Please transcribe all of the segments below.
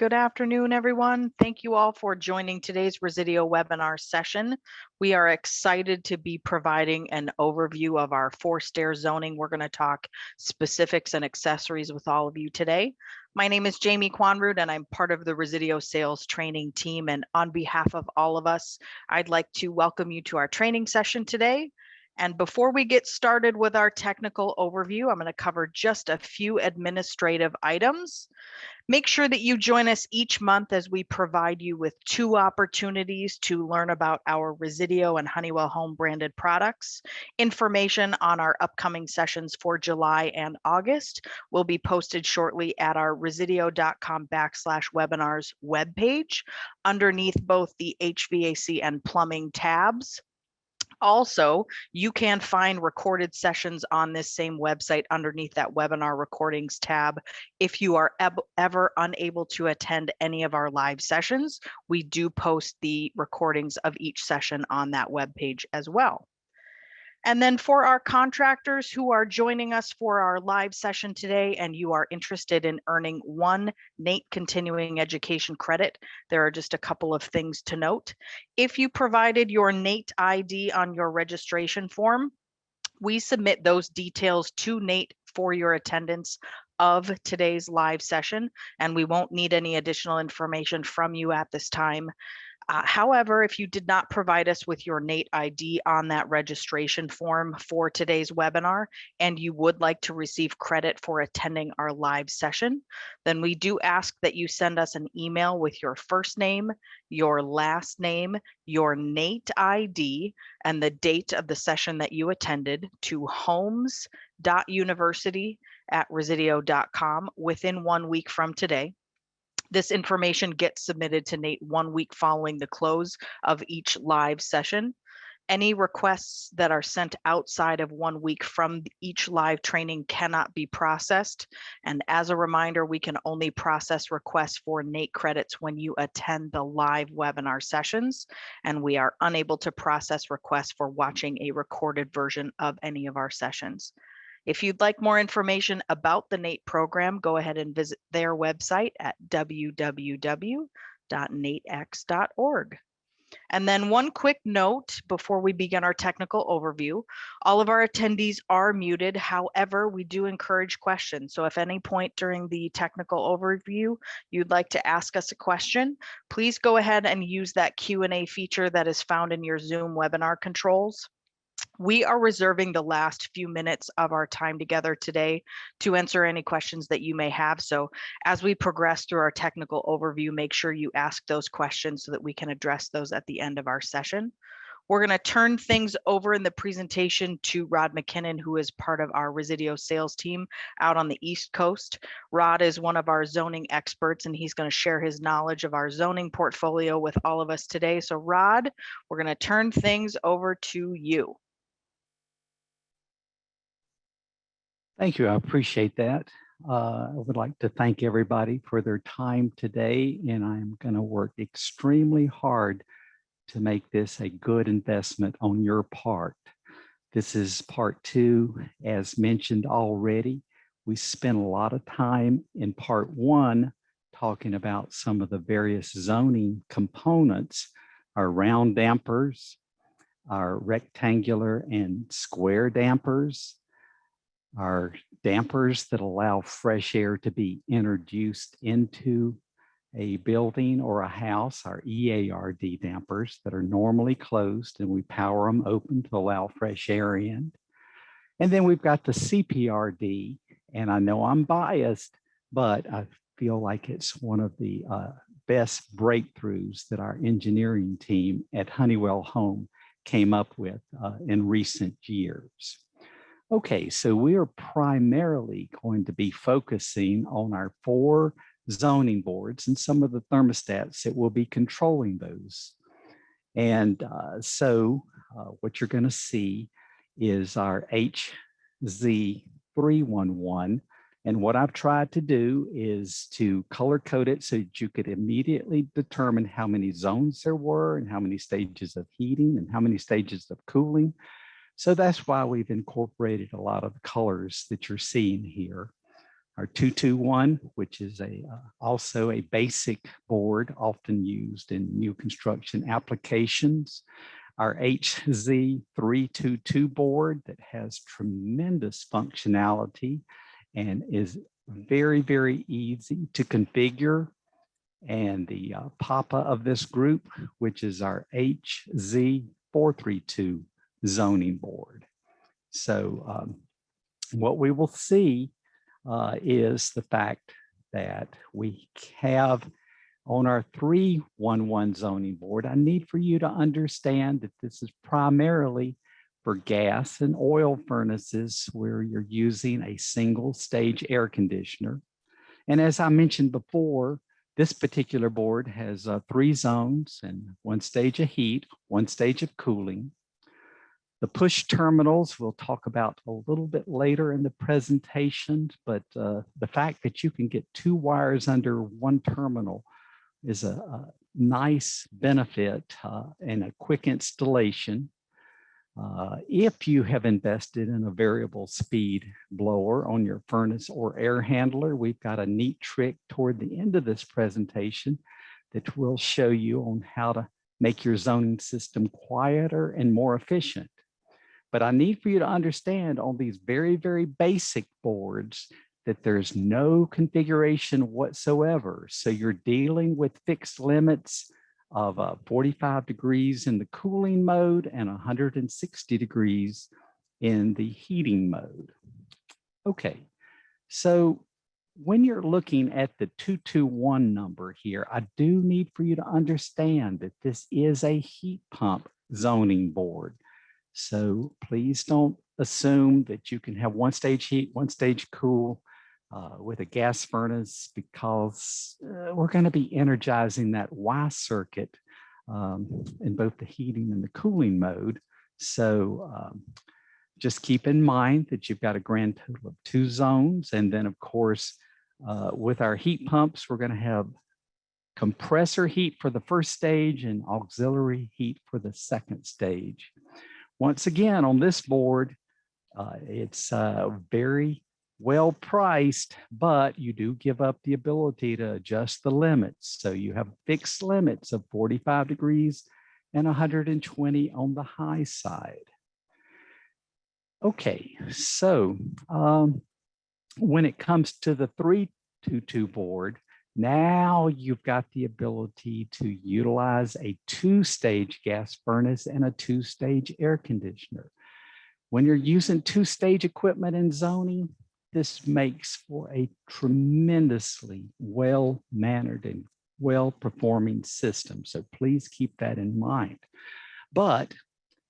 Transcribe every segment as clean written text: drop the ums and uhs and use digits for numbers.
Good afternoon, everyone. Thank you all for joining today's Resideo webinar session. We are excited to be providing an overview of our four-stair zoning. We're going to talk specifics and accessories with all of you today. My name is Jamie Quanroot, and I'm part of the Resideo Sales Training Team. And on behalf of all of us, I'd like to welcome you to our training session today. And before we get started with our technical overview, I'm going to cover just a few administrative items. Make sure that you join us each month as we provide you with 2 opportunities to learn about our Resideo and Honeywell Home branded products. Information on our upcoming sessions for July and August will be posted shortly at our resideo.com/webinars webpage underneath both the HVAC and plumbing tabs. Also, you can find recorded sessions on this same website underneath that webinar recordings tab. If you are ever unable to attend any of our live sessions, we do post the recordings of each session on that webpage as well. And then for our contractors who are joining us for our live session today and you are interested in earning 1 NATE continuing education credit, there are just a couple of things to note. If you provided your NATE ID on your registration form, we submit those details to NATE for your attendance of today's live session, and we won't need any additional information from you at this time. However, if you did not provide us with your NATE ID on that registration form for today's webinar, and you would like to receive credit for attending our live session, then we do ask that you send us an email with your first name, your last name, your NATE ID, and the date of the session that you attended to homes.university@resideo.com within 1 week from today. This information gets submitted to NATE 1 week following the close of each live session. Any requests that are sent outside of 1 week from each live training cannot be processed. And as a reminder, we can only process requests for NATE credits when you attend the live webinar sessions, and we are unable to process requests for watching a recorded version of any of our sessions. If you'd like more information about the NATE program, go ahead and visit their website at www.natex.org. And then one quick note before we begin our technical overview, all of our attendees are muted. However, we do encourage questions. So if at any point during the technical overview, you'd like to ask us a question, please go ahead and use that Q&A feature that is found in your Zoom webinar controls. We are reserving the last few minutes of our time together today to answer any questions that you may have. So as we progress through our technical overview, make sure you ask those questions so that we can address those at the end of our session. We're going to turn things over in the presentation to Rod McKinnon, who is part of our Resideo sales team out on the East Coast. Rod is one of our zoning experts, and he's going to share his knowledge of our zoning portfolio with all of us today. So Rod, we're going to turn things over to you. Thank you. I appreciate that. I would like to thank everybody for their time today, and I'm going to work extremely hard to make this a good investment on your part. This is part 2. As mentioned already, we spent a lot of time in part 1 talking about some of the various zoning components, our round dampers, our rectangular and square dampers, our dampers that allow fresh air to be introduced into a building or a house, our EARD dampers that are normally closed and we power them open to allow fresh air in. And then we've got the CPRD, and I know I'm biased, but I feel like it's one of the best breakthroughs that our engineering team at Honeywell Home came up with in recent years. Okay, so we are primarily going to be focusing on our 4 zoning boards and some of the thermostats that will be controlling those. And what you're going to see is our HZ311. And what I've tried to do is to color code it so that you could immediately determine how many zones there were and how many stages of heating and how many stages of cooling. So that's why we've incorporated a lot of the colors that you're seeing here. our 221, which is also a basic board often used in new construction applications. Our HZ322 board that has tremendous functionality and is very, very easy to configure. And the papa of this group, which is our HZ432 zoning board. So what we will see is the fact that we have on our 311 zoning board, I need for you to understand that this is primarily for gas and oil furnaces where you're using a single stage air conditioner. And as I mentioned before, this particular board has 3 zones and 1 stage of heat, 1 stage of cooling. The push terminals we'll talk about a little bit later in the presentation, but the fact that you can get 2 wires under 1 terminal is a nice benefit and a quick installation. If you have invested in a variable speed blower on your furnace or air handler, we've got a neat trick toward the end of this presentation that will show you on how to make your zoning system quieter and more efficient. But I need for you to understand on these very, very basic boards that there's no configuration whatsoever. So you're dealing with fixed limits of 45 degrees in the cooling mode and 160 degrees in the heating mode. Okay, so when you're looking at the 221 number here, I do need for you to understand that this is a heat pump zoning board. So please don't assume that you can have 1 stage heat, 1 stage cool with a gas furnace, because we're going to be energizing that Y circuit in both the heating and the cooling mode. So just keep in mind that you've got a grand total of 2 zones. And then of course, with our heat pumps, we're going to have compressor heat for the 1st stage and auxiliary heat for the 2nd stage. Once again, on this board, it's very well priced, but you do give up the ability to adjust the limits. So you have fixed limits of 45 degrees and 120 on the high side. Okay, so when it comes to the 322 board, now you've got the ability to utilize a 2-stage gas furnace and a 2-stage air conditioner. When you're using 2-stage equipment in zoning, this makes for a tremendously well-mannered and well-performing system. So please keep that in mind. But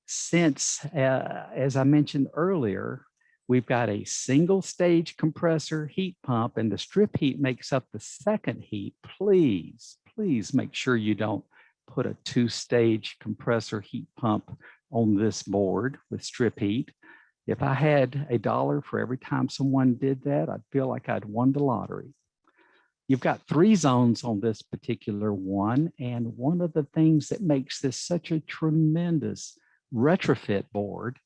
since, as I mentioned earlier, we've got a single stage compressor heat pump and the strip heat makes up the 2nd heat, please make sure you don't put a 2-stage compressor heat pump on this board with strip heat. If I had $1 for every time someone did that, I'd feel like I'd won the lottery. You've got 3 zones on this particular one. And one of the things that makes this such a tremendous retrofit board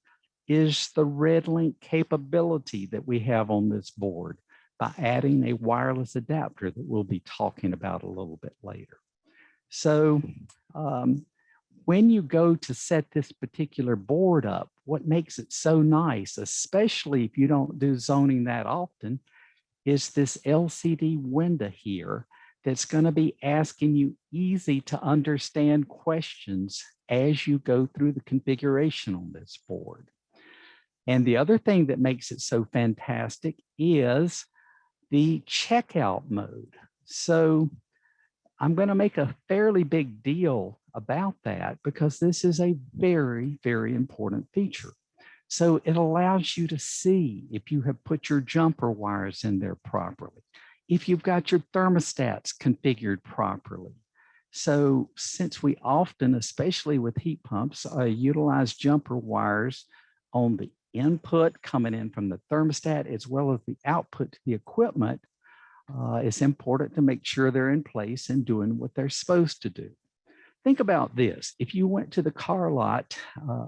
is the RedLINK capability that we have on this board by adding a wireless adapter that we'll be talking about a little bit later. So when you go to set this particular board up, what makes it so nice, especially if you don't do zoning that often, is this LCD window here that's going to be asking you easy to understand questions as you go through the configuration on this board. And the other thing that makes it so fantastic is the checkout mode. So I'm going to make a fairly big deal about that because this is a very, very important feature. So it allows you to see if you have put your jumper wires in there properly, if you've got your thermostats configured properly. So since we often, especially with heat pumps, utilize jumper wires on the input coming in from the thermostat as well as the output to the equipment, it's important to make sure they're in place and doing what they're supposed to do. think about this. If you went to the car lot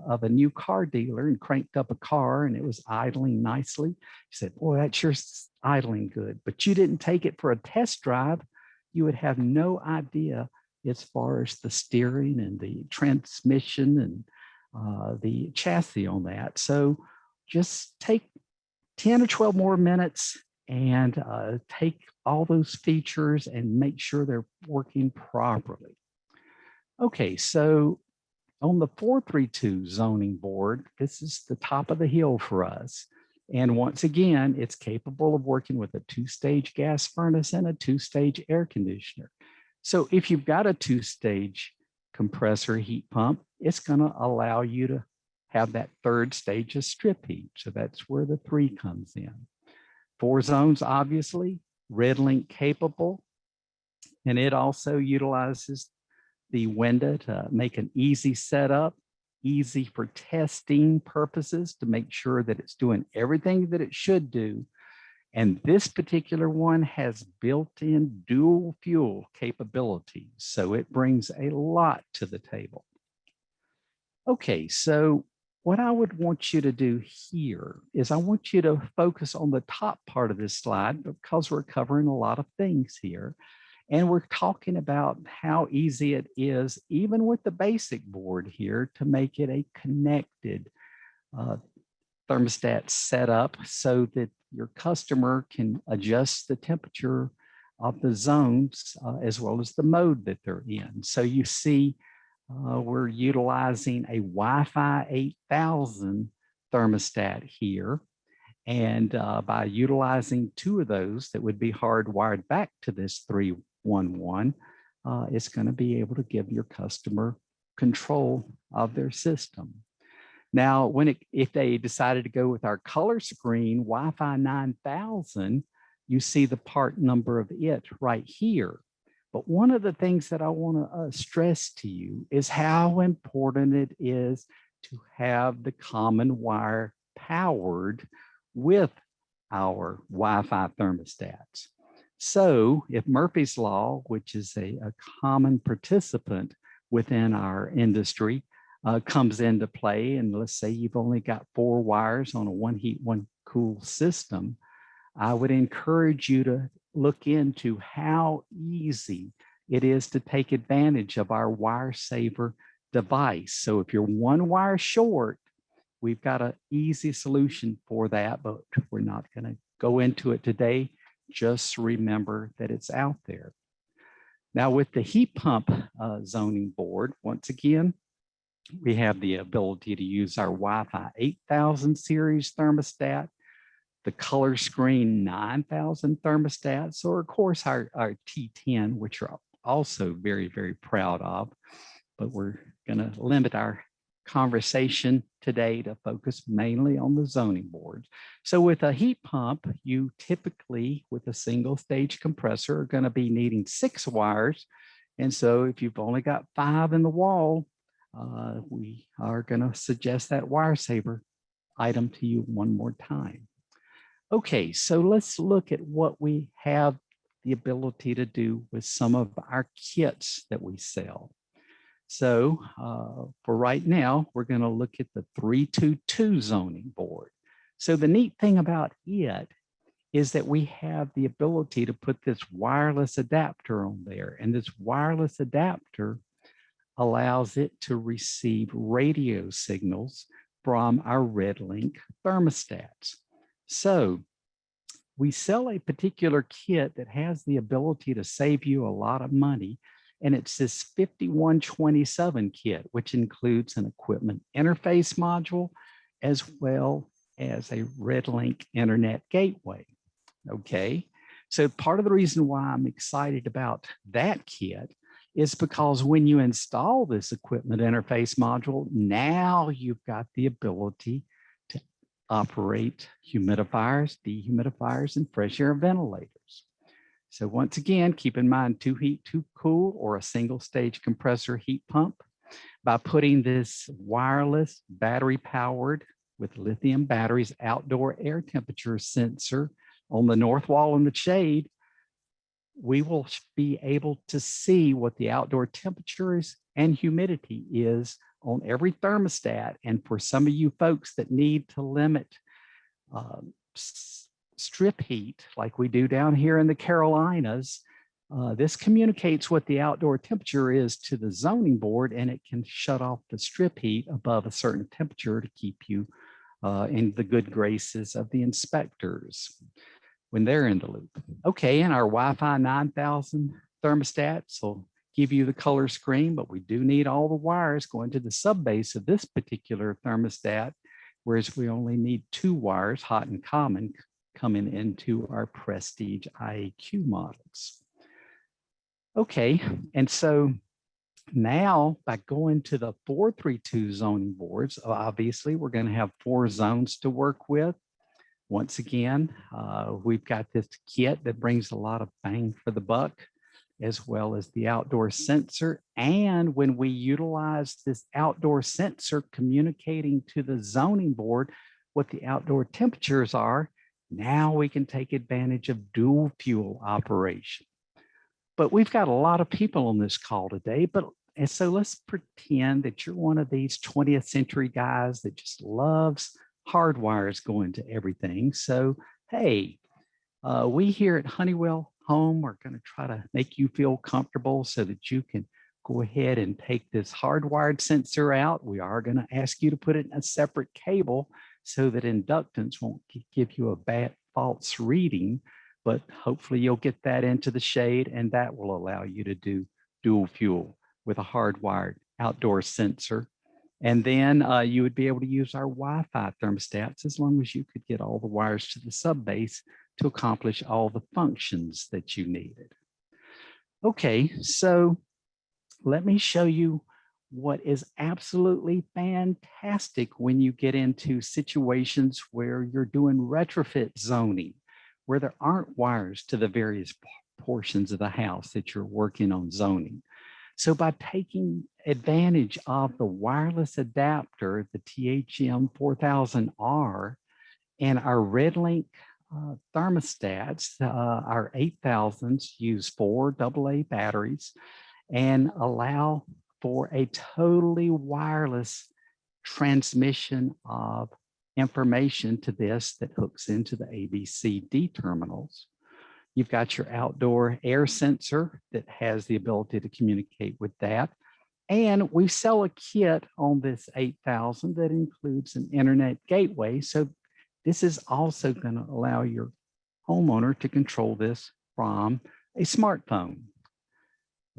of a new car dealer and cranked up a car and it was idling nicely, you said, boy, that sure's idling good, but you didn't take it for a test drive, you would have no idea as far as the steering and the transmission and the chassis on that. So just take 10 or 12 more minutes and take all those features and make sure they're working properly. Okay, so on the 432 zoning board, this is the top of the hill for us. And once again, it's capable of working with a 2-stage gas furnace and a 2-stage air conditioner. So if you've got a 2-stage compressor heat pump, it's going to allow you to have that 3rd stage of strip heat. So that's where the 3 comes in. 4 zones, obviously, RedLINK capable, and it also utilizes the window to make an easy setup, easy for testing purposes to make sure that it's doing everything that it should do. And this particular one has built-in dual fuel capabilities, so it brings a lot to the table. Okay, so what I would want you to do here is I want you to focus on the top part of this slide because we're covering a lot of things here. And we're talking about how easy it is, even with the basic board here, to make it a connected thermostat setup so that your customer can adjust the temperature of the zones as well as the mode that they're in. So you see we're utilizing a Wi-Fi 8000 thermostat here. And by utilizing 2 of those that would be hardwired back to this 311, it's going to be able to give your customer control of their system. Now, if they decided to go with our color screen Wi-Fi 9000, you see the part number of it right here. But one of the things that I want to stress to you is how important it is to have the common wire powered with our Wi-Fi thermostats. So if Murphy's Law, which is a common participant within our industry, comes into play, and let's say you've only got 4 wires on a 1 heat, 1 cool system, I would encourage you to look into how easy it is to take advantage of our wire saver device. So if you're 1 wire short, we've got an easy solution for that, but we're not going to go into it today. Just remember that it's out there. Now with the heat pump zoning board, once again, we have the ability to use our Wi-Fi 8000 series thermostat, the color screen 9000 thermostats, or of course our T10, which are also very, very proud of, but we're going to limit our conversation today to focus mainly on the zoning boards. So with a heat pump, you typically, with a single stage compressor, are going to be needing 6 wires. And so if you've only got 5 in the wall, we are going to suggest that wire saver item to you one more time. Okay, so let's look at what we have the ability to do with some of our kits that we sell. So for right now, we're going to look at the 322 zoning board. So the neat thing about it is that we have the ability to put this wireless adapter on there, and this wireless adapter allows it to receive radio signals from our RedLINK thermostats. So we sell a particular kit that has the ability to save you a lot of money, and it's this 5127 kit, which includes an equipment interface module as well as a RedLINK internet gateway. Okay, so part of the reason why I'm excited about that kit is because when you install this equipment interface module, now you've got the ability to operate humidifiers, dehumidifiers, and fresh air ventilators. So once again, keep in mind 2 heat, 2 cool, or a single stage compressor heat pump. By putting this wireless battery powered with lithium batteries outdoor air temperature sensor on the north wall in the shade, we will be able to see what the outdoor temperature is and humidity is on every thermostat. And for some of you folks that need to limit strip heat, like we do down here in the Carolinas, this communicates what the outdoor temperature is to the zoning board, and it can shut off the strip heat above a certain temperature to keep you in the good graces of the inspectors when they're in the loop. Okay, and our Wi-Fi 9000 thermostats will give you the color screen, but we do need all the wires going to the subbase of this particular thermostat, whereas we only need 2 wires, hot and common, coming into our Prestige IAQ models. Okay, and so now by going to the 432 zoning boards, obviously we're going to have 4 zones to work with. Once again, we've got this kit that brings a lot of bang for the buck, as well as the outdoor sensor. And when we utilize this outdoor sensor communicating to the zoning board what the outdoor temperatures are, now we can take advantage of dual fuel operation. But we've got a lot of people on this call today, and so let's pretend that you're one of these 20th century guys that just loves hardwires going to everything. So, hey, we here at Honeywell Home are going to try to make you feel comfortable so that you can go ahead and take this hardwired sensor out. We are going to ask you to put it in a separate cable so that inductance won't give you a bad false reading, but hopefully you'll get that into the shade, and that will allow you to do dual fuel with a hardwired outdoor sensor. And then you would be able to use our Wi-Fi thermostats as long as you could get all the wires to the subbase to accomplish all the functions that you needed. Okay, so let me show you what is absolutely fantastic when you get into situations where you're doing retrofit zoning, where there aren't wires to the various portions of the house that you're working on zoning. So by taking advantage of the wireless adapter, the THM4000R, and our RedLINK thermostats, our 8000s use 4 AA batteries and allow for a totally wireless transmission of information to this that hooks into the ABCD terminals. You've got your outdoor air sensor that has the ability to communicate with that. And we sell a kit on this 8000 that includes an internet gateway. So this is also going to allow your homeowner to control this from a smartphone.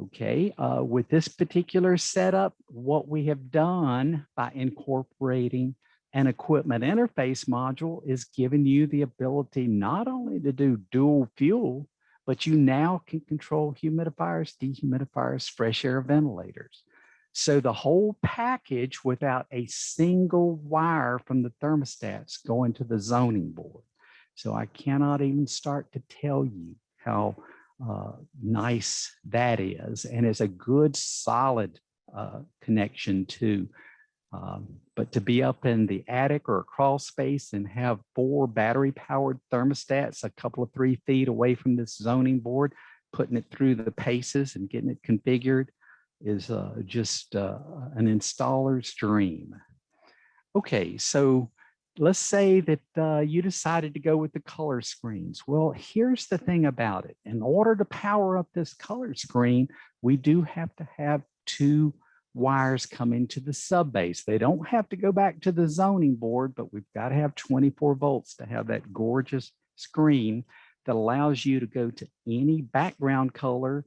Okay, with this particular setup, what we have done by incorporating an equipment interface module is giving you the ability not only to do dual fuel, but you now can control humidifiers, dehumidifiers, fresh air ventilators. So the whole package without a single wire from the thermostats going to the zoning board. So I cannot even start to tell you how nice that is. And it's a good, solid connection too. But to be up in the attic or a crawl space and have 4 battery powered thermostats a couple of 3 feet away from this zoning board, putting it through the paces and getting it configured is just an installer's dream. Okay, so let's say that you decided to go with the color screens. Well, here's the thing about it. In order to power up this color screen, we do have to have 2 wires come into the subbase. They don't have to go back to the zoning board, but we've got to have 24 volts to have that gorgeous screen that allows you to go to any background color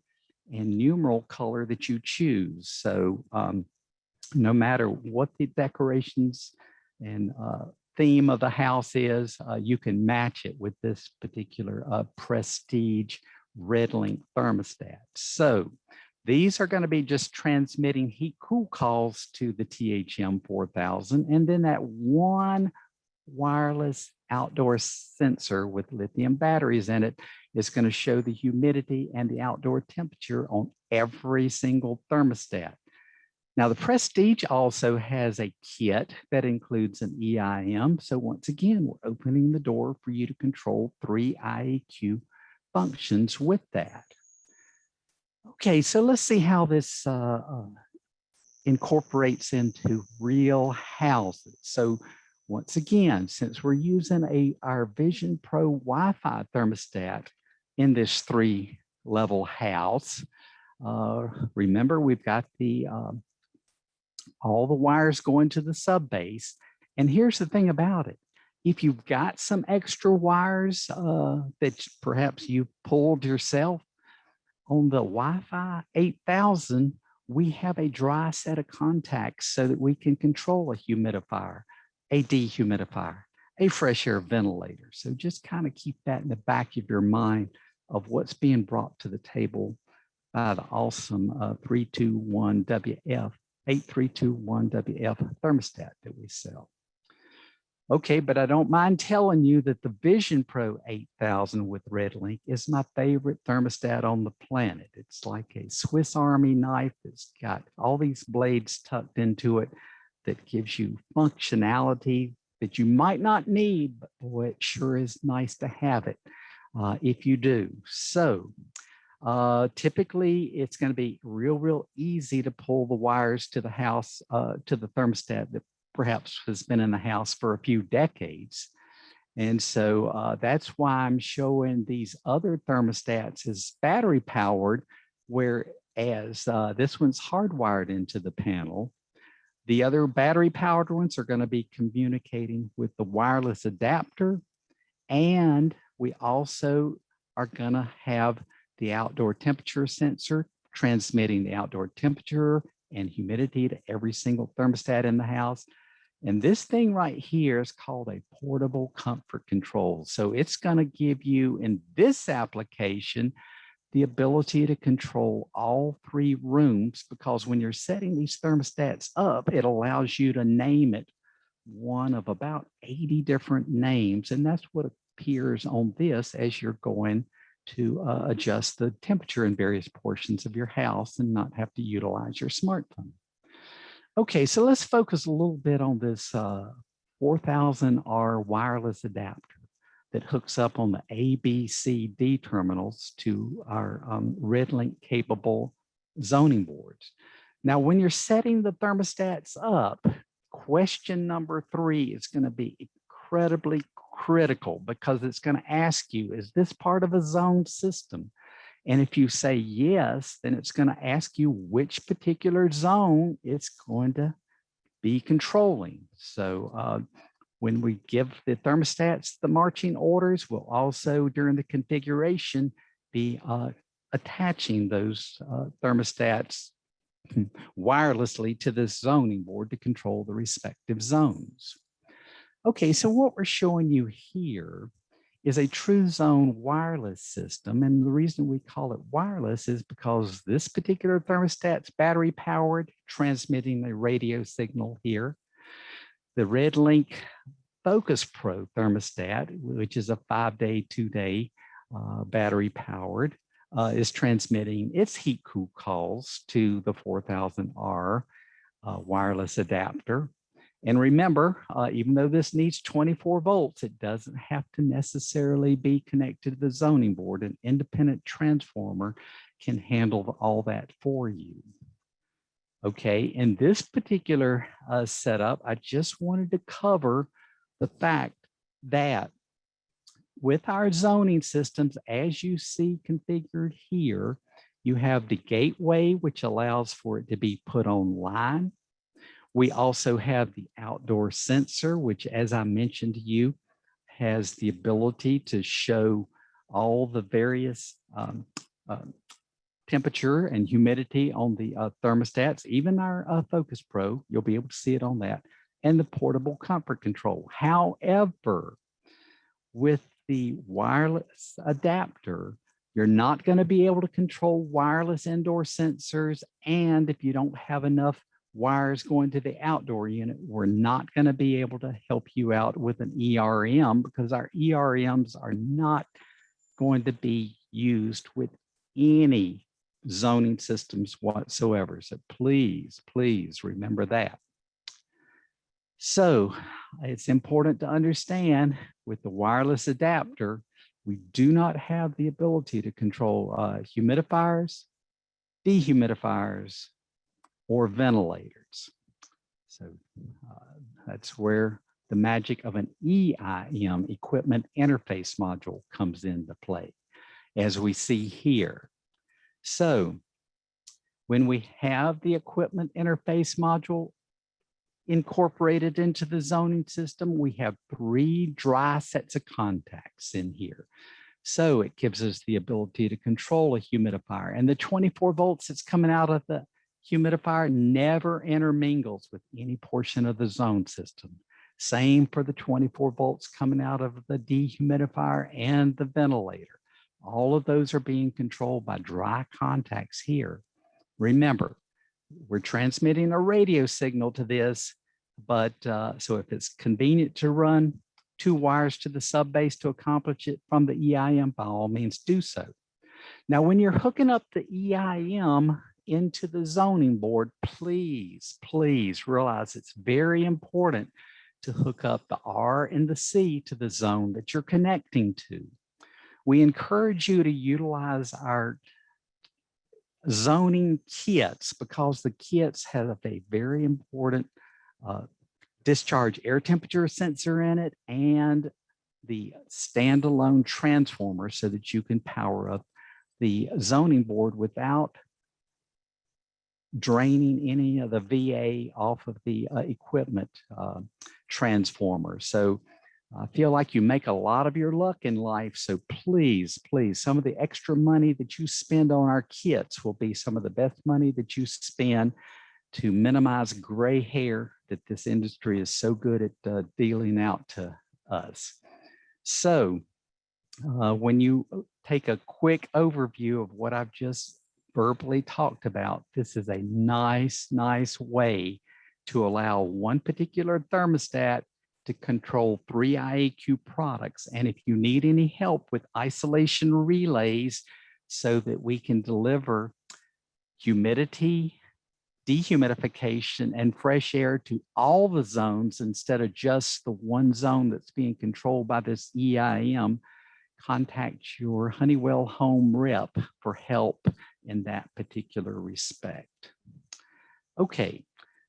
and numeral color that you choose. So no matter what the decorations and theme of the house is, you can match it with this particular Prestige RedLINK thermostat. So these are going to be just transmitting heat-cool calls to the THM4000, and then that 1 wireless outdoor sensor with lithium batteries in it is going to show the humidity and the outdoor temperature on every single thermostat. Now, the Prestige also has a kit that includes an EIM. So once again, we're opening the door for you to control 3 IAQ functions with that. Okay, so let's see how this incorporates into real houses. So once again, since we're using our VisionPRO Wi-Fi thermostat in this 3-level house, remember we've got all the wires going to the subbase. And here's the thing about it. If you've got some extra wires that perhaps you pulled yourself, on the Wi-Fi 8000, we have a dry set of contacts so that we can control a humidifier, a dehumidifier, a fresh air ventilator. So just kind of keep that in the back of your mind of what's being brought to the table by the awesome 321WF, 8321WF thermostat that we sell. Okay, but I don't mind telling you that the VisionPRO 8000 with RedLINK is my favorite thermostat on the planet. It's like a Swiss Army knife that's got all these blades tucked into it that gives you functionality that you might not need, but boy, it sure is nice to have it if you do. So typically it's going to be real easy to pull the wires to the house, to the thermostat that perhaps has been in the house for a few decades. And so that's why I'm showing these other thermostats as battery powered, whereas this one's hardwired into the panel. The other battery powered ones are going to be communicating with the wireless adapter. And we also are going to have the outdoor temperature sensor transmitting the outdoor temperature and humidity to every single thermostat in the house. And this thing right here is called a portable comfort control. So it's going to give you, in this application, the ability to control all 3 rooms, because when you're setting these thermostats up, it allows you to name it one of about 80 different names. And that's what appears on this as you're going to adjust the temperature in various portions of your house and not have to utilize your smartphone. Okay, so let's focus a little bit on this 4000R wireless adapter that hooks up on the A, B, C, D terminals to our RedLINK capable zoning boards. Now, when you're setting the thermostats up, question number 3 is going to be incredibly critical, because it's going to ask you, is this part of a zone system? And if you say yes, then it's going to ask you which particular zone it's going to be controlling. So when we give the thermostats the marching orders, we'll also, during the configuration, be attaching those thermostats wirelessly to this zoning board to control the respective zones. Okay, so what we're showing you here is a TRUEZONE wireless system. And the reason we call it wireless is because this particular thermostat's battery powered, transmitting a radio signal here. The RedLINK Focus Pro thermostat, which is a 5-day, 2-day battery powered, is transmitting its heat cool calls to the 4000R wireless adapter. And remember, even though this needs 24 volts, it doesn't have to necessarily be connected to the zoning board. An independent transformer can handle all that for you. Okay, in this particular setup, I just wanted to cover the fact that with our zoning systems, as you see configured here, you have the gateway, which allows for it to be put online. We also have the outdoor sensor, which, as I mentioned to you, has the ability to show all the various temperature and humidity on the thermostats. Even our Focus Pro, you'll be able to see it on that, and the portable comfort control. However, with the wireless adapter, you're not going to be able to control wireless indoor sensors. And if you don't have enough wires going to the outdoor unit, we're not going to be able to help you out with an ERM, because our ERMs are not going to be used with any zoning systems whatsoever. So please remember that. So it's important to understand, with the wireless adapter, we do not have the ability to control humidifiers, dehumidifiers, or ventilators. So that's where the magic of an EIM, equipment interface module, comes into play, as we see here. So when we have the equipment interface module incorporated into the zoning system, we have 3 dry sets of contacts in here. So it gives us the ability to control a humidifier, and the 24 volts that's coming out of the humidifier never intermingles with any portion of the zone system. Same for the 24 volts coming out of the dehumidifier and the ventilator. All of those are being controlled by dry contacts here. Remember, we're transmitting a radio signal to this, but so if it's convenient to run 2 wires to the subbase to accomplish it from the EIM, by all means do so. Now, when you're hooking up the EIM into the zoning board, please realize it's very important to hook up the R and the C to the zone that you're connecting to. We encourage you to utilize our zoning kits because the kits have a very important discharge air temperature sensor in it and the standalone transformer so that you can power up the zoning board without draining any of the VA off of the equipment transformer. So I feel like you make a lot of your luck in life. So please, some of the extra money that you spend on our kits will be some of the best money that you spend to minimize gray hair that this industry is so good at dealing out to us. So when you take a quick overview of what I've just verbally talked about, this is a nice way to allow one particular thermostat to control 3 IAQ products. And if you need any help with isolation relays so that we can deliver humidity, dehumidification, and fresh air to all the zones instead of just the one zone that's being controlled by this EIM, contact your Honeywell home rep for help in that particular respect. Okay,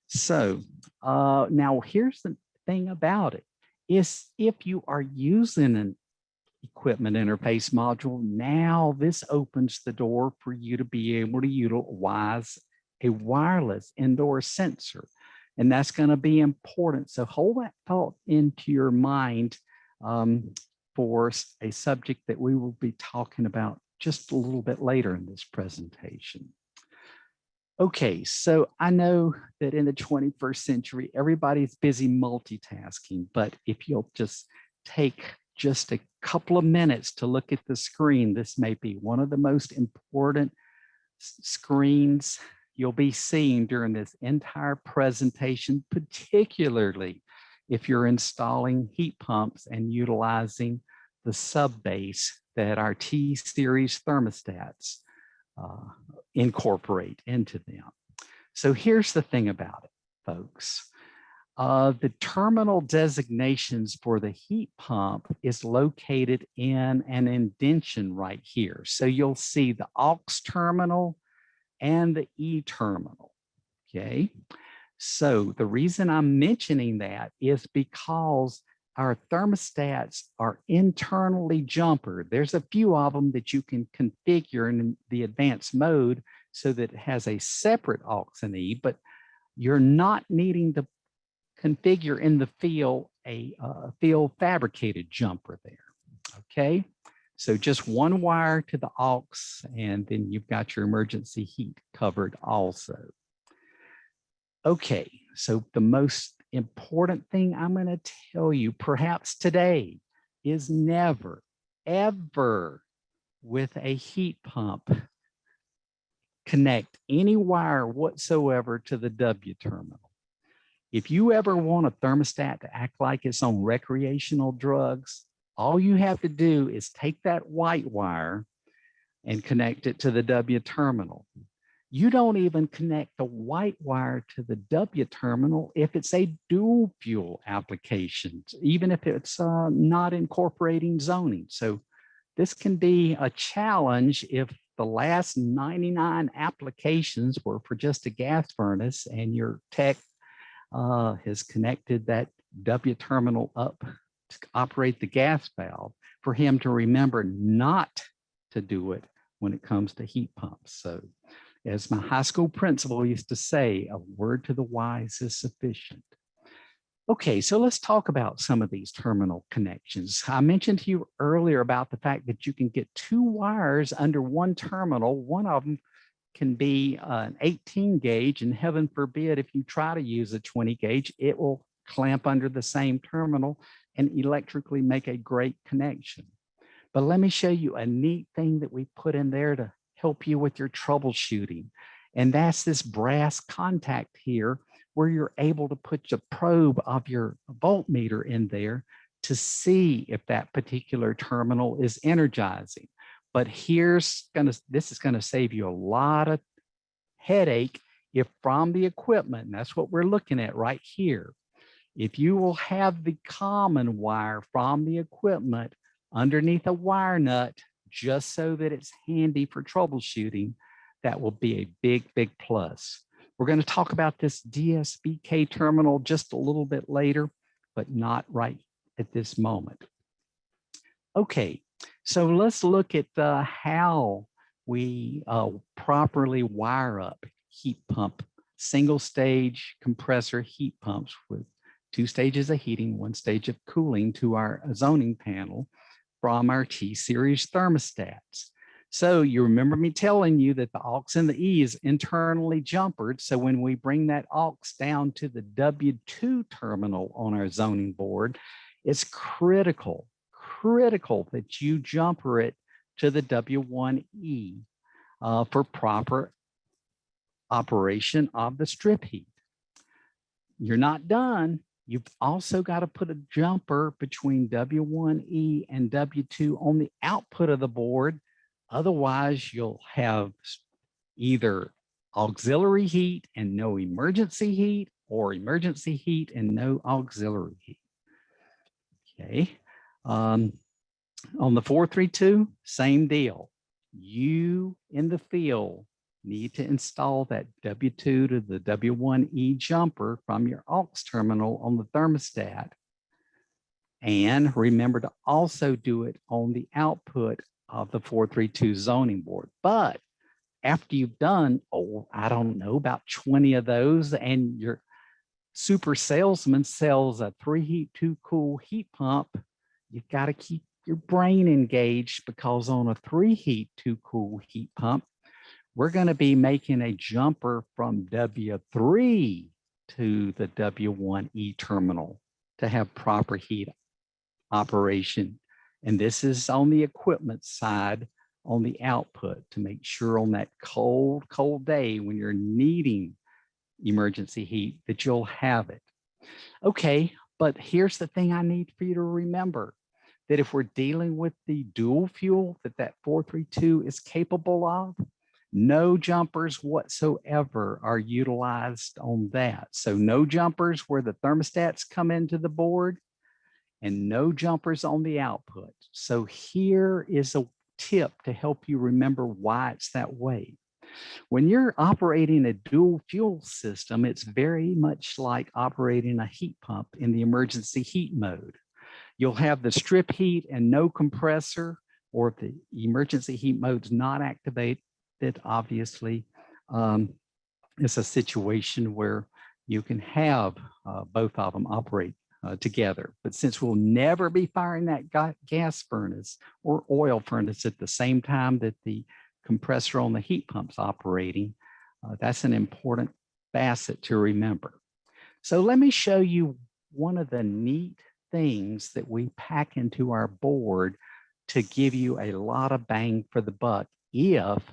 so now here's the thing about it is if you are using an equipment interface module, now this opens the door for you to be able to utilize a wireless indoor sensor, and that's going to be important. So hold that thought into your mind for a subject that we will be talking about just a little bit later in this presentation. Okay, so I know that in the 21st century, everybody's busy multitasking, but if you'll just take just a couple of minutes to look at the screen, this may be one of the most important screens you'll be seeing during this entire presentation, particularly if you're installing heat pumps and utilizing the Subbase that our T-Series thermostats incorporate into them. So here's the thing about it, folks. The terminal designations for the heat pump is located in an indentation right here. So you'll see the aux terminal and the E terminal, okay? So the reason I'm mentioning that is because our thermostats are internally jumpered. There's a few of them that you can configure in the advanced mode so that it has a separate aux and E, but you're not needing to configure in the field a field fabricated jumper there, okay? So just one wire to the aux, and then you've got your emergency heat covered also. Okay, so the most important thing I'm going to tell you perhaps today is never, ever with a heat pump connect any wire whatsoever to the W terminal. If you ever want a thermostat to act like it's on recreational drugs, all you have to do is take that white wire and connect it to the W terminal. You don't even connect the white wire to the W terminal if it's a dual fuel application, even if it's not incorporating zoning. So this can be a challenge if the last 99 applications were for just a gas furnace, and your tech has connected that W terminal up to operate the gas valve, for him to remember not to do it when it comes to heat pumps. So as my high school principal used to say, a word to the wise is sufficient. Okay, so let's talk about some of these terminal connections. I mentioned to you earlier about the fact that you can get 2 wires under one terminal. One of them can be an 18 gauge, and heaven forbid, if you try to use a 20 gauge, it will clamp under the same terminal and electrically make a great connection. But let me show you a neat thing that we put in there to help you with your troubleshooting. And that's this brass contact here, where you're able to put the probe of your voltmeter in there to see if that particular terminal is energizing. But this is gonna save you a lot of headache if from the equipment, and that's what we're looking at right here, if you will have the common wire from the equipment underneath a wire nut, just so that it's handy for troubleshooting, that will be a big, big plus. We're going to talk about this DSBK terminal just a little bit later, but not right at this moment. Okay, so let's look at how we properly wire up heat pump, single stage compressor heat pumps with 2 stages of heating, 1 stage of cooling to our zoning panel from our T-Series thermostats. So you remember me telling you that the aux and the E is internally jumpered. So when we bring that aux down to the W2 terminal on our zoning board, it's critical that you jumper it to the W1E for proper operation of the strip heat. You're not done. You've also got to put a jumper between W1E and W2 on the output of the board. Otherwise, you'll have either auxiliary heat and no emergency heat, or emergency heat and no auxiliary heat. Okay. On the 432, same deal. You in the field need to install that W2 to the W1E jumper from your aux terminal on the thermostat. And remember to also do it on the output of the 432 zoning board. But after you've done, I don't know, about 20 of those, and your super salesman sells a 3 heat 2 cool heat pump, you've got to keep your brain engaged, because on a 3 heat 2 cool heat pump, we're going to be making a jumper from W3 to the W1E terminal to have proper heat operation. And this is on the equipment side, on the output, to make sure on that cold, cold day when you're needing emergency heat that you'll have it. Okay, but here's the thing I need for you to remember, that if we're dealing with the dual fuel that 432 is capable of, no jumpers whatsoever are utilized on that. So no jumpers where the thermostats come into the board, and no jumpers on the output. So here is a tip to help you remember why it's that way. When you're operating a dual fuel system, it's very much like operating a heat pump in the emergency heat mode. You'll have the strip heat and no compressor, or if the emergency heat mode's not activated, obviously, it's a situation where you can have both of them operate together. But since we'll never be firing that gas furnace or oil furnace at the same time that the compressor on the heat pump's operating, that's an important facet to remember. So let me show you one of the neat things that we pack into our board to give you a lot of bang for the buck if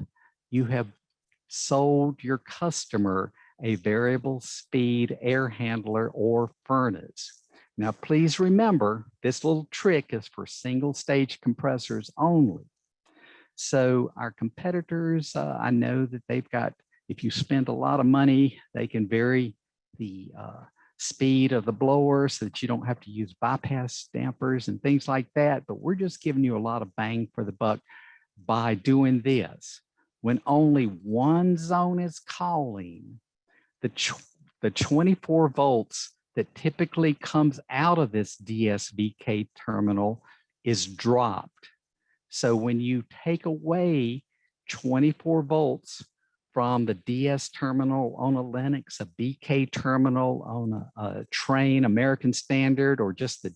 you have sold your customer a variable speed air handler or furnace. Now, please remember, this little trick is for single stage compressors only. So our competitors, I know that they've got, if you spend a lot of money, they can vary the speed of the blower so that you don't have to use bypass dampers and things like that. But we're just giving you a lot of bang for the buck by doing this. when only one zone is calling, the 24 volts that typically comes out of this DSVK terminal is dropped. So when you take away 24 volts from the DS terminal on a Linux, a BK terminal on a Train, American Standard, or just the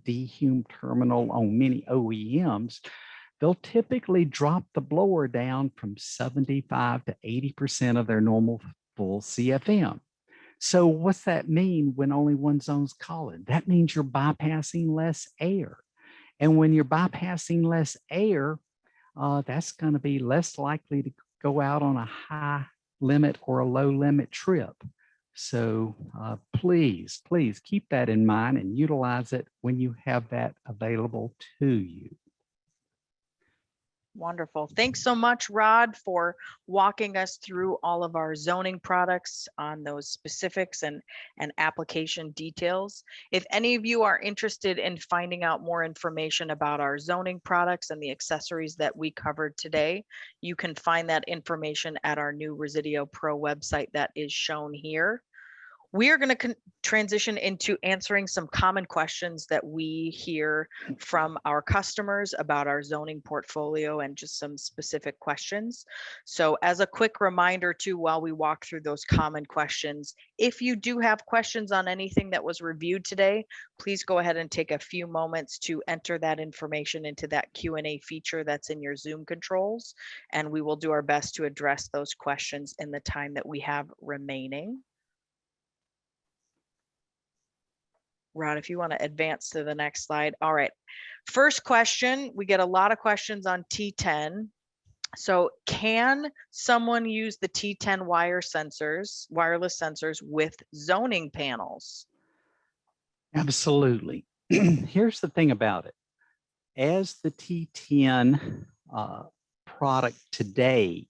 DHUME terminal on many OEMs, they'll typically drop the blower down from 75 to 80% of their normal full CFM. So what's that mean when only one zone's calling? That means you're bypassing less air. And when you're bypassing less air, that's going to be less likely to go out on a high limit or a low limit trip. So please keep that in mind and utilize it when you have that available to you. Wonderful. Thanks so much, Rod, for walking us through all of our zoning products on those specifics and application details. If any of you are interested in finding out more information about our zoning products and the accessories that we covered today, you can find that information at our new Resideo Pro website that is shown here. We are going to transition into answering some common questions that we hear from our customers about our zoning portfolio and just some specific questions. So as a quick reminder too, while we walk through those common questions, if you do have questions on anything that was reviewed today, please go ahead and take a few moments to enter that information into that Q&A feature that's in your Zoom controls, and we will do our best to address those questions in the time that we have remaining. Rod, if you want to advance to the next slide. All right. First question, we get a lot of questions on T10. So can someone use the T10 wireless sensors with zoning panels? Absolutely. Here's the thing about it. As the T10 product today,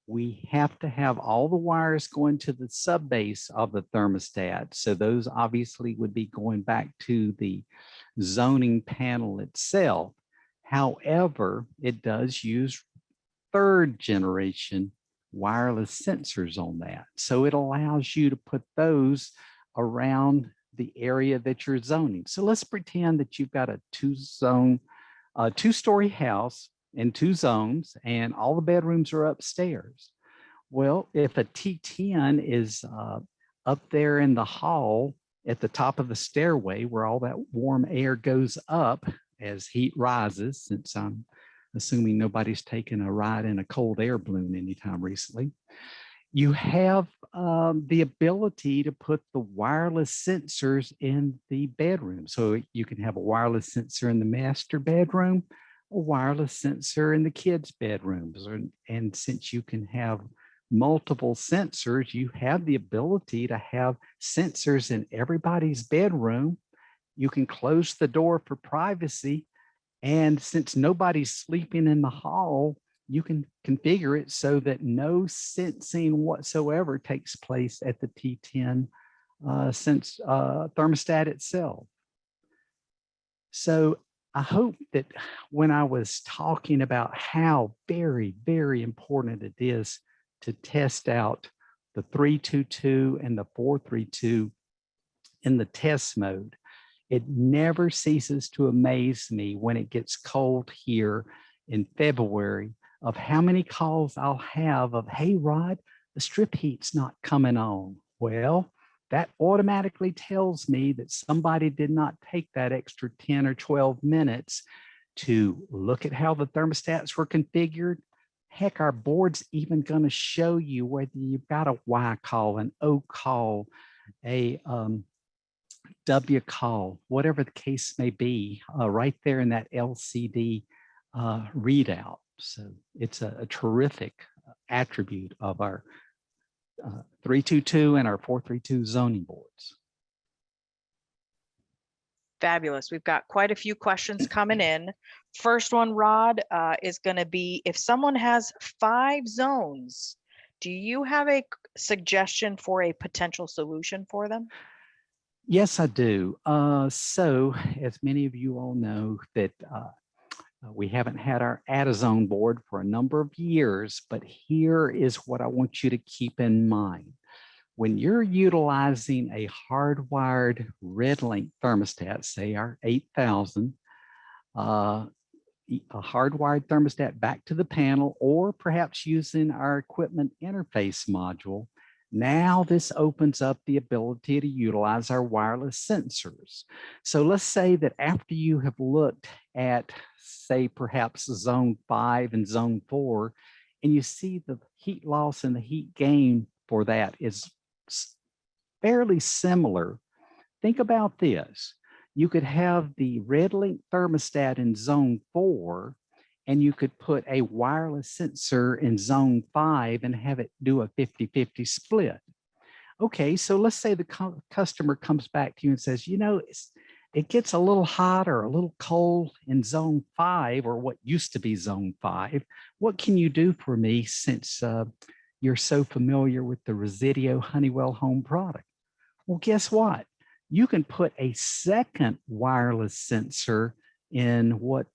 we have to have all the wires going to the subbase of the thermostat. So those obviously would be going back to the zoning panel itself. However, it does use third generation wireless sensors on that. So it allows you to put those around the area that you're zoning. So let's pretend that you've got a two-story house in 2 zones, and all the bedrooms are upstairs. Well, if a T10 is up there in the hall at the top of the stairway where all that warm air goes up as heat rises, since I'm assuming nobody's taken a ride in a cold air balloon anytime recently, you have the ability to put the wireless sensors in the bedroom. So you can have a wireless sensor in the master bedroom, a wireless sensor in the kids' bedrooms. And since you can have multiple sensors, you have the ability to have sensors in everybody's bedroom. You can close the door for privacy. And since nobody's sleeping in the hall, you can configure it so that no sensing whatsoever takes place at the T10 thermostat itself. So I hope that when I was talking about how very, very important it is to test out the 322 and the 432 in the test mode, it never ceases to amaze me when it gets cold here in February of how many calls I'll have of, hey, Rod, the strip heat's not coming on. Well, that automatically tells me that somebody did not take that extra 10 or 12 minutes to look at how the thermostats were configured. Heck, our board's even going to show you whether you've got a Y call, an O call, a W call, whatever the case may be, right there in that LCD readout. So it's a terrific attribute of our 322 and our 432 zoning boards. Fabulous. We've got quite a few questions coming in. First one, Rod, is going to be, if someone has 5 zones, do you have a suggestion for a potential solution for them? Yes, I do. So as many of you all know, that We haven't had our AutoZone board for a number of years, but here is what I want you to keep in mind. When you're utilizing a hardwired RedLINK thermostat, say our 8000, a hardwired thermostat back to the panel, or perhaps using our equipment interface module, now this opens up the ability to utilize our wireless sensors. So let's say that after you have looked at, say, perhaps zone 5 and zone 4, and you see the heat loss and the heat gain for that is fairly similar. Think about this. You could have the RedLINK thermostat in zone 4, and you could put a wireless sensor in zone 5 and have it do a 50-50 split. Okay, so let's say the customer comes back to you and says, you know, it gets a little hot or a little cold in zone 5, or what used to be zone 5. What can you do for me since you're so familiar with the Resideo Honeywell home product? Well, guess what? You can put a second wireless sensor in what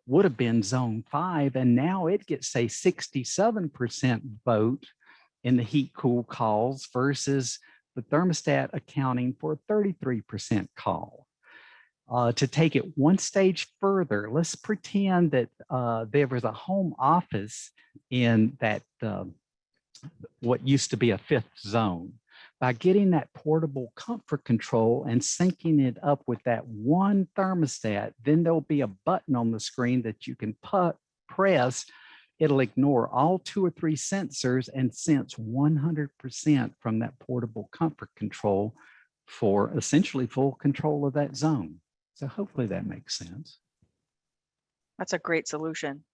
would have been zone 5, and now it gets a 67% vote in the heat cool calls versus the thermostat accounting for a 33% call. To take it one stage further, let's pretend that there was a home office in that what used to be a 5th zone. By getting that portable comfort control and syncing it up with that one thermostat, then there'll be a button on the screen that you can press. It'll ignore all 2 or 3 sensors and sense 100% from that portable comfort control for essentially full control of that zone. So hopefully that makes sense. That's a great solution.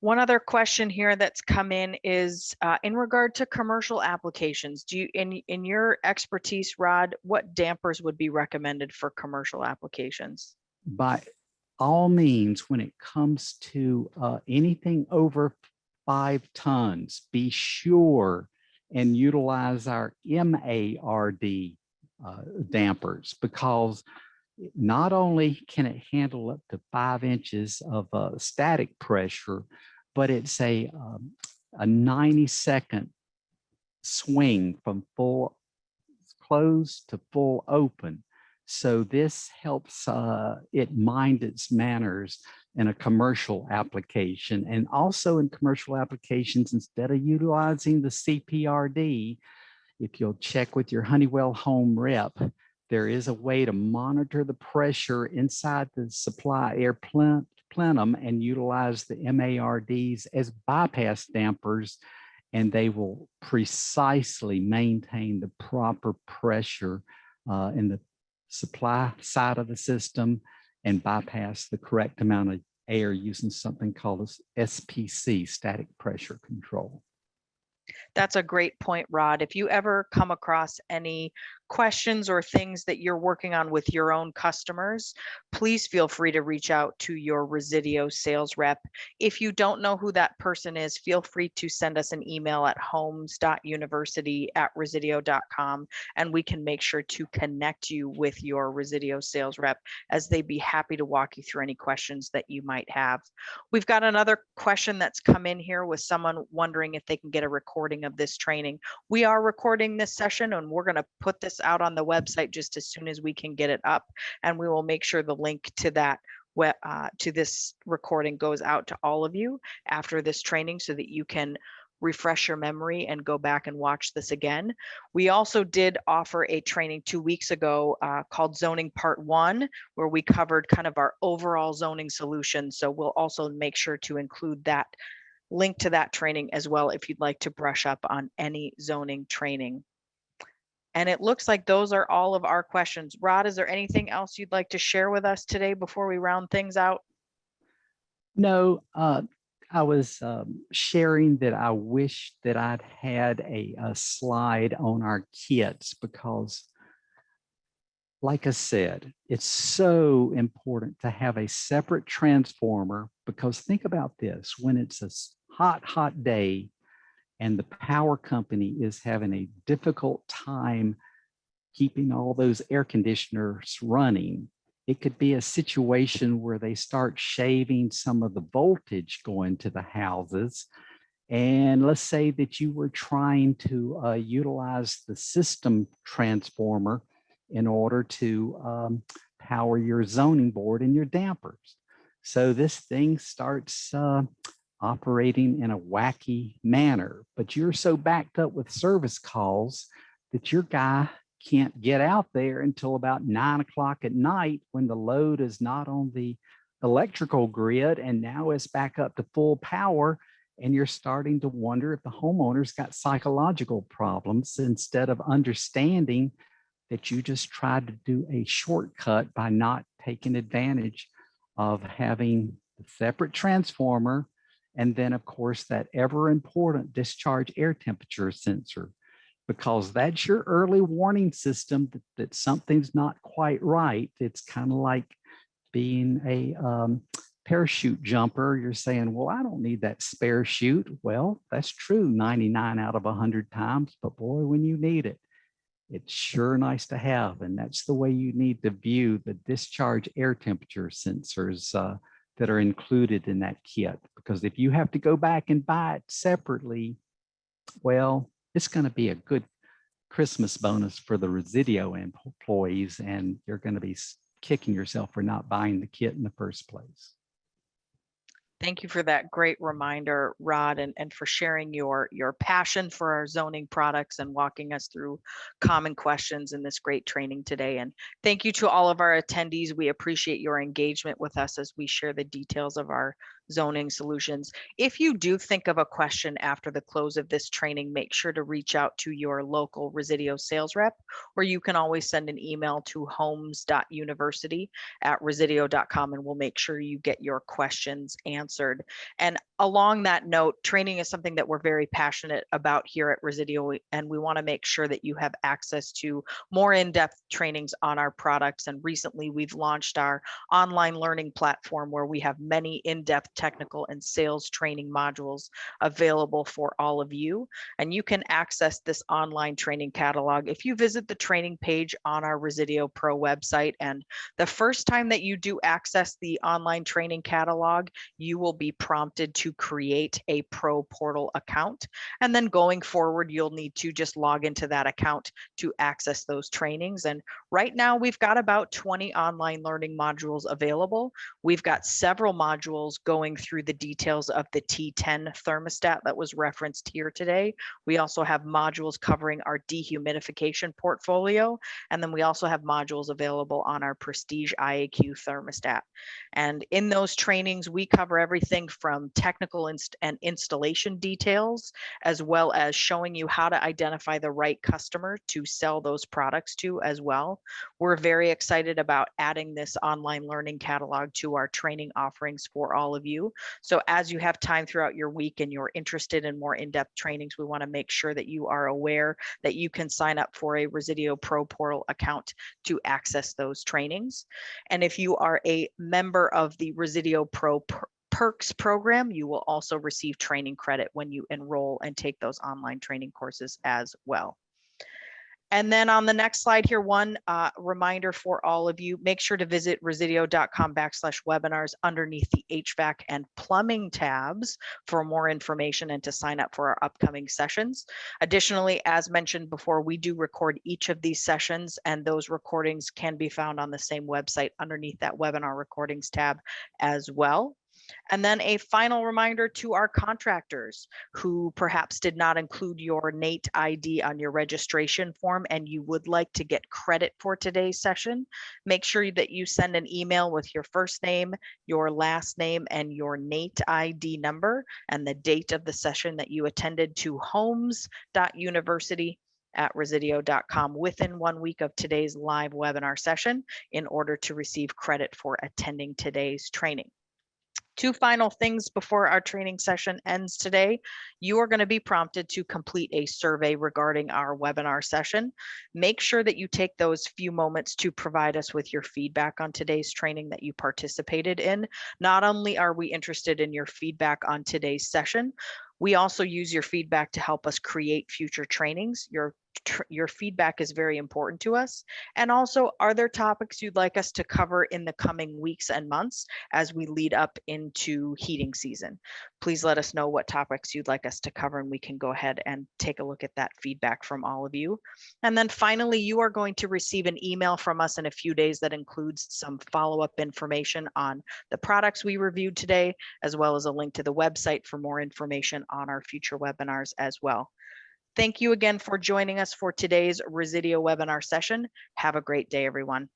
One other question here that's come in is in regard to commercial applications. Do you, in your expertise, Rod, what dampers would be recommended for commercial applications? By all means, when it comes to anything over 5 tons, be sure and utilize our MARD dampers, because not only can it handle up to 5 inches of static pressure, but it's a 90-second swing from full close to full open. So this helps it mind its manners in a commercial application. And also in commercial applications, instead of utilizing the CPRD, if you'll check with your Honeywell home rep, there is a way to monitor the pressure inside the supply air plenum and utilize the MARDs as bypass dampers, and they will precisely maintain the proper pressure in the supply side of the system and bypass the correct amount of air using something called SPC, static pressure control. That's a great point, Rod. If you ever come across any questions or things that you're working on with your own customers, please feel free to reach out to your Resideo sales rep. If you don't know who that person is, feel free to send us an email at homes.university@resideo.com, and we can make sure to connect you with your Resideo sales rep, as they'd be happy to walk you through any questions that you might have. We've got another question that's come in here with someone wondering if they can get a recording of this training. We are recording this session, and we're going to put this out on the website just as soon as we can get it up, and we will make sure the link to that to this recording goes out to all of you after this training, so that you can refresh your memory and go back and watch this again. We also did offer a training 2 weeks ago called Zoning Part 1, where we covered kind of our overall zoning solution. So we'll also make sure to include that link to that training as well if you'd like to brush up on any zoning training. And it looks like those are all of our questions. Rod, is there anything else you'd like to share with us today before we round things out? No, I was sharing that I wish that I'd had a slide on our kits, because like I said, it's so important to have a separate transformer, because think about this: when it's a hot day and the power company is having a difficult time keeping all those air conditioners running, It could be a situation where they start shaving some of the voltage going to the houses. And let's say that you were trying to utilize the system transformer in order to power your zoning board and your dampers. So this thing starts operating in a wacky manner, but you're so backed up with service calls that your guy can't get out there until about 9 o'clock at night when the load is not on the electrical grid and now it's back up to full power. And you're starting to wonder if the homeowner's got psychological problems instead of understanding that you just tried to do a shortcut by not taking advantage of having a separate transformer. And then, of course, that ever important discharge air temperature sensor, because that's your early warning system that something's not quite right. It's kind of like being a parachute jumper. You're saying, well, I don't need that spare chute. Well, that's true 99 out of 100 times, but boy, when you need it, it's sure nice to have. And that's the way you need to view the discharge air temperature sensors that are included in that kit. Because if you have to go back and buy it separately, well, it's going to be a good Christmas bonus for the Resideo employees, and you're going to be kicking yourself for not buying the kit in the first place. Thank you for that great reminder, Rod, and for sharing your passion for our zoning products and walking us through common questions in this great training today. And thank you to all of our attendees. We appreciate your engagement with us as we share the details of our zoning solutions. If you do think of a question after the close of this training, make sure to reach out to your local Resideo sales rep, or you can always send an email to homes.university@resideo.com, and we'll make sure you get your questions answered. And along that note, training is something that we're very passionate about here at Resideo, and we want to make sure that you have access to more in-depth trainings on our products. And recently we've launched our online learning platform where we have many in-depth technical and sales training modules available for all of you. And you can access this online training catalog if you visit the training page on our Resideo Pro website. And the first time that you do access the online training catalog, you will be prompted to create a Pro Portal account. And then going forward, you'll need to just log into that account to access those trainings. And right now we've got about 20 online learning modules available. We've got several modules going through the details of the T10 thermostat that was referenced here today. We also have modules covering our dehumidification portfolio. And then we also have modules available on our Prestige IAQ thermostat. And in those trainings, we cover everything from technical and installation details, as well as showing you how to identify the right customer to sell those products to as well. We're very excited about adding this online learning catalog to our training offerings for all of you. So as you have time throughout your week and you're interested in more in-depth trainings, we want to make sure that you are aware that you can sign up for a Resideo Pro Portal account to access those trainings. And if you are a member of the Resideo Pro Perks program, you will also receive training credit when you enroll and take those online training courses as well. And then on the next slide here, one reminder for all of you, make sure to visit resideo.com/webinars underneath the HVAC and plumbing tabs for more information and to sign up for our upcoming sessions. Additionally, as mentioned before, we do record each of these sessions, and those recordings can be found on the same website underneath that webinar recordings tab as well. And then a final reminder to our contractors who perhaps did not include your NATE ID on your registration form and you would like to get credit for today's session, make sure that you send an email with your first name, your last name, and your NATE ID number and the date of the session that you attended to homes.university@resideo.com within 1 week of today's live webinar session in order to receive credit for attending today's training. Two final things before our training session ends today. You are going to be prompted to complete a survey regarding our webinar session. Make sure that you take those few moments to provide us with your feedback on today's training that you participated in. Not only are we interested in your feedback on today's session, we also use your feedback to help us create future trainings. Your Your feedback is very important to us. And also, are there topics you'd like us to cover in the coming weeks and months as we lead up into heating season? Please let us know what topics you'd like us to cover, and we can go ahead and take a look at that feedback from all of you. And then finally, you are going to receive an email from us in a few days that includes some follow-up information on the products we reviewed today, as well as a link to the website for more information on our future webinars as well. Thank you again for joining us for today's Resideo webinar session. Have a great day, everyone.